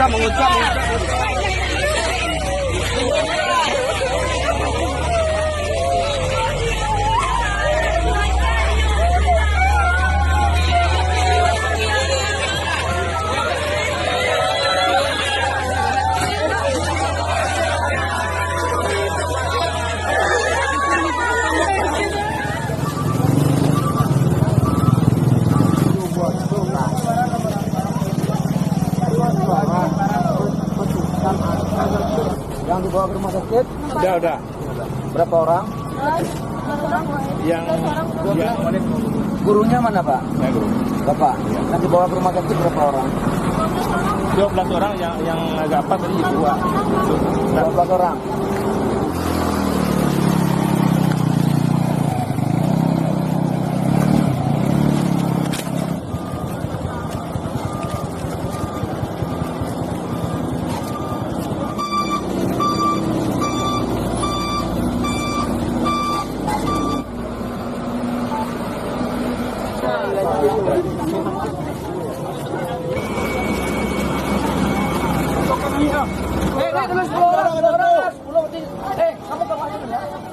mengucap. Yang dibawa ke rumah sakit? Udah. Berapa orang? Yang Gurunya mana, Pak? ya, guru. Bapak. Yang dibawa ke rumah sakit berapa orang? 12 orang yang agak apa tadi 2. 12 orang. Terus 10 orang. 10 orang. 10 kamu ke mana ya?